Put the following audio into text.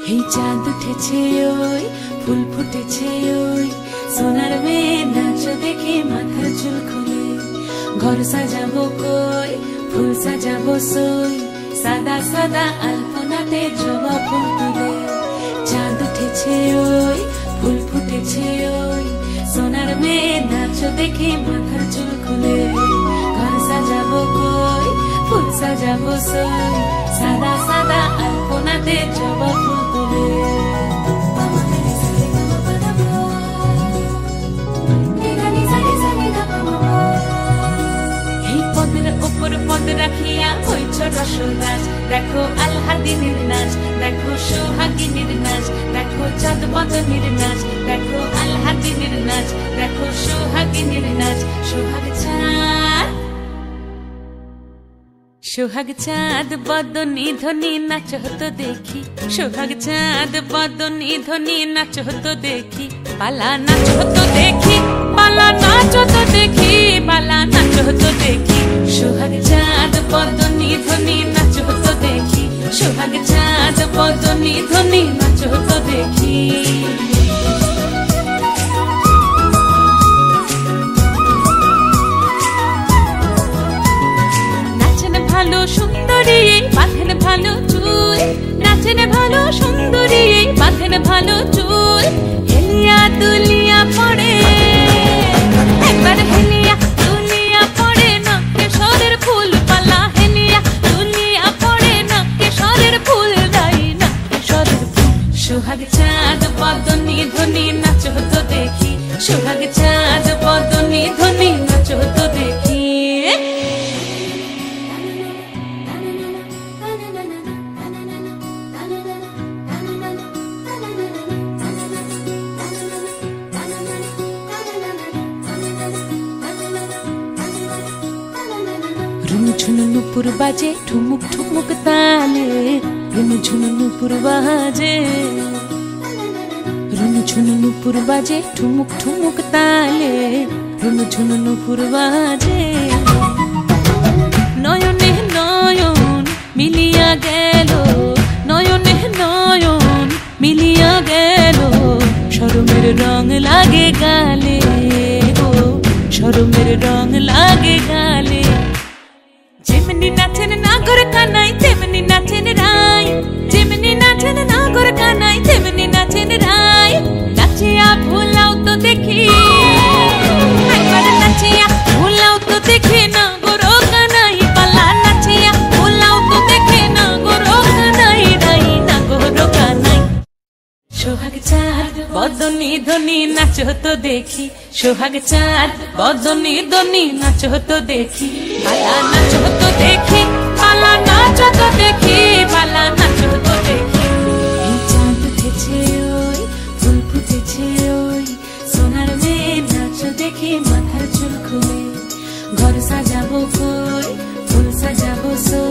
এই চাঁদ উঠেছে ওই ফুল ফুটেছে ওই সোনার মেয়ে নাচ দেখে মাথার চুল খুলে ঘর সাজাবো কই ফুল সাজাবো সই সাদা সাদা আলপনাতে জবা ফুল তুলে চাঁদ উঠেছে ওই ফুল ফুটেছে ওই সোনার মেয়ে নাচ দেখে মাথার চুল খুলে ঘর সাজাবো কই ফুল সাজাবো সই সাদা সাদা আলপনাতে জবা ফুল তুলে পদ রাখিয়া হইছ রসরাজ দেখো আলহাদিনীর নাচ দেখো সোহাগিনীর নাচ দেখো চাঁদ বদনীর নাচ দেখো আলহাদিনীর নাচ দেখো সোহাগিনীর নাচ সোহাগ চাঁদ বদনী ধ্বনি নাচ হতো দেখি সোহাগ চাঁদ বদনী ধ্বনি নাচ হতো দেখি পালা নাচ হতো দেখি পালা নাচ হতো দেখি পালা নাচ হতো দেখি সোহাগ চাঁদ বদনী ধ্বনি নাচ হতো দেখি সোহাগ চাঁদ বদনী ধ্বনি নাচ হতো দেখি ভালো সুন্দরী বাঁধেন ভালো চুল নাচেন ভালো সুন্দরী বাঁধেন ভালো চুল হেলিয়া দুলিয়া পড়ে একবার হেলিয়া দুলিয়া পড়ে না কেশরের ফুল পালা হেলিয়া দুলিয়া পড়ে না কেশরের ফুল দাই না কেশরের ফুল সোহাগ চাঁদ বদনী ধ্বনি নাচ হতো দেখি সোহাগ চাঁদ বদনী ধ্বনি নাচ হতো দেখি ঝুনু নুপুর বাজে ঠুমুক ঠুমুক তালে রুনু ঝুনু নুপুর বাজে রুনু ঝুনু নুপুর বাজে ঠুমুক ঠুমুক তালে রুনু ঝুনু নুপুর বাজে নয়নে নয়ন মিলিয়া গেল নয়নে নয়ন মিলিয়া গেল শরমের রং লাগে গালে গো শরমের রং লাগে গালে যেমনি নাচেন নাগর কানাই তেমনি নাচেন রাই যেমনি নাচেন নাগর কানাই তেমনি নাচেন রাই নাচিয়া ভুলাও তো দেখি একবার নাচিয়া ভুলাও তো দেখি নাগর কানাই পালা নাচিয়া ভুলাও তো দেখি নাগর কানাই রাই নাগর কানাই সোহাগ চাঁদ বদনী ধ্বনি নাচ হতো দেখি সোহাগ চাঁদ বদনী ধ্বনি নাচ হতো দেখি পালা নাচ হতো দেখি পালা নাচ হতো দেখি পালা নাচ হতো দেখি এই চাঁদ উঠেছে ওই ফুল ফুটেছে ওই সোনার মেয়ে নাচ দেখি মাথার চুল খুলে ঘর সাজাবো কই ফুল সাজাবো সই